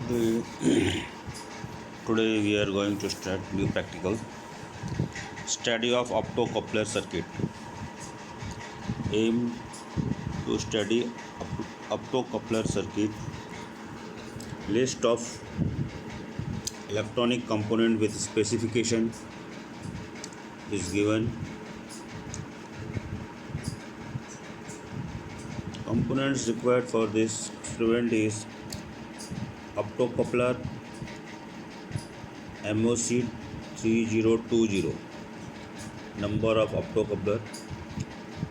Today, today we are going to start new practical study of optocoupler circuit. Aim to study optocoupler circuit. List of electronic component with specification is given. Components required for this experiment is optocoupler MOC 3020, number of optocoupler,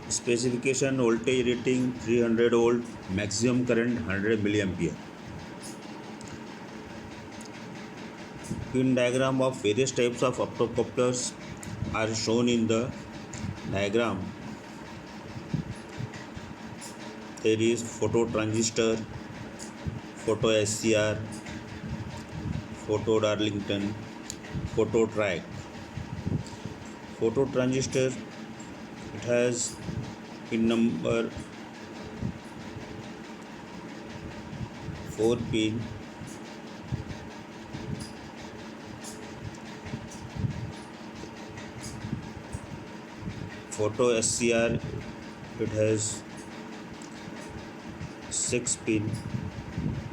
specification voltage rating 300 volt, maximum current 100 milliampere. Pin diagram of various types of optocouplers are shown in the diagram. There is photo transistor, photo SCR, photo Darlington, photo triac. Photo transistor, it has pin number 4 pin. Photo SCR, it has 6 pin.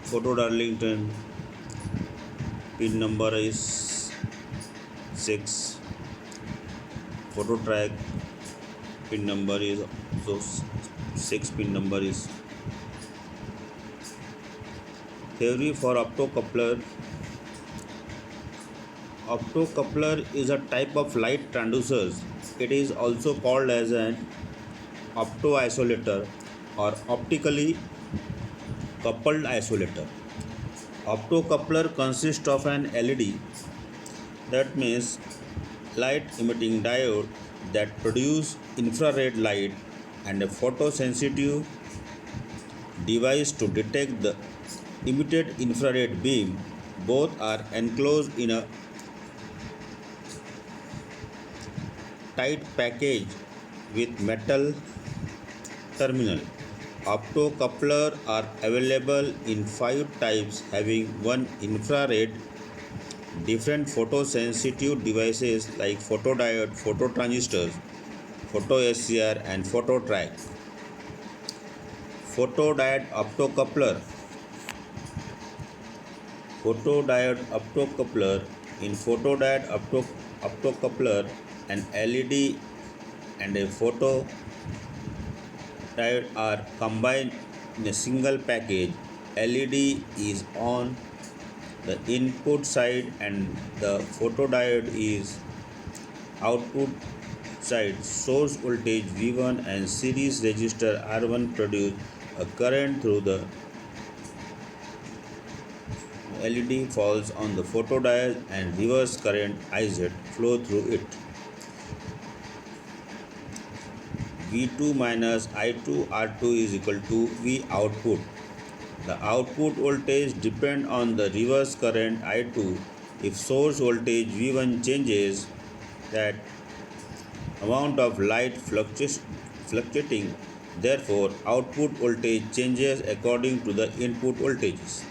Photo Darlington, pin number is 6. Photo triac, pin number is so 6 pin number is. Theory for optocoupler. Optocoupler is a type of light transducers. It is also called as an optoisolator or optically coupled isolator. Optocoupler consists of an LED, that means light emitting diode, that produce infrared light, and a photosensitive device to detect the emitted infrared beam. Both are enclosed in a tight package with metal terminal. Optocoupler are available in 5 types having one infrared, different photosensitive devices like photodiode, phototransistors, photo SCR and photo triac. Photodiode optocoupler. Photodiode optocoupler. In photodiode optocoupler, an LED and a photodiode are combined in a single package. LED is on the input side and the photodiode is output side. Source voltage V1 and series resistor R1 produce a current through the LED, falls on the photodiode and reverse current IZ flow through it. V2 minus I2 R2 is equal to V output. The output voltage depends on the reverse current I2. If source voltage V1 changes, that amount of light fluctuating, therefore output voltage changes according to the input voltages.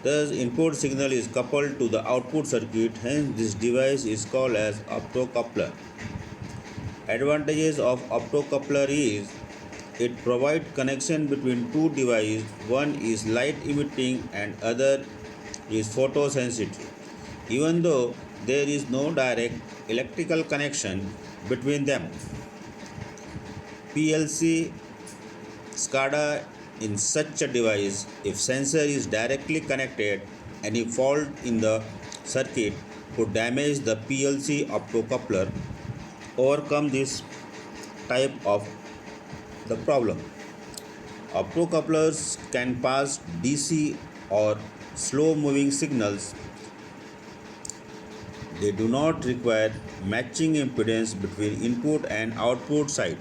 Thus input signal is coupled to the output circuit, hence this device is called as optocoupler. Advantages of optocoupler is it provides connection between two devices. One is light emitting and other is photosensitive. Even though there is no direct electrical connection between them. PLC SCADA in such a device, if sensor is directly connected, any fault in the circuit could damage the PLC optocoupler. Overcome this type of the problem. Optocouplers can pass DC or slow moving signals. They do not require matching impedance between input and output side.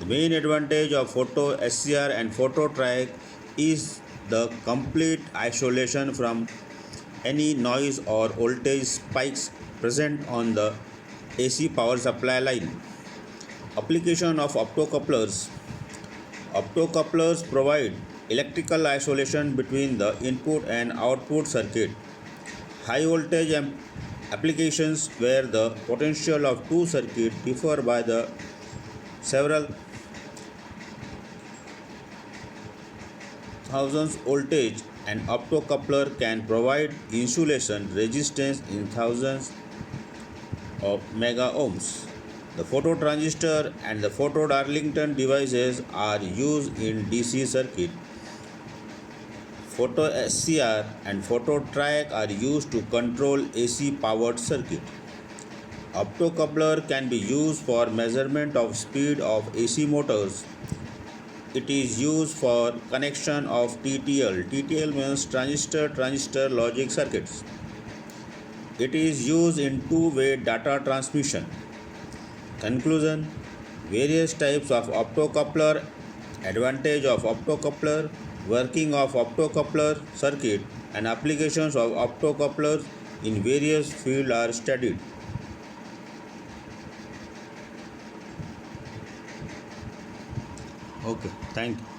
The main advantage of photo SCR and photo triac is the complete isolation from any noise or voltage spikes present on the AC power supply line. Application of optocouplers. Optocouplers provide electrical isolation between the input and output circuit. High voltage applications where the potential of two circuits differ by the several thousands voltage, an optocoupler can provide insulation resistance in thousands of mega ohms. The phototransistor and the photo-Darlington devices are used in DC circuit. Photo SCR and photo track are used to control AC powered circuit. Optocoupler can be used for measurement of speed of AC motors. It is used for connection of TTL. TTL means transistor logic circuits. It is used in two-way data transmission. Conclusion: various types of optocoupler, advantage of optocoupler, working of optocoupler circuit, and applications of optocouplers in various fields are studied. Okay, thank you.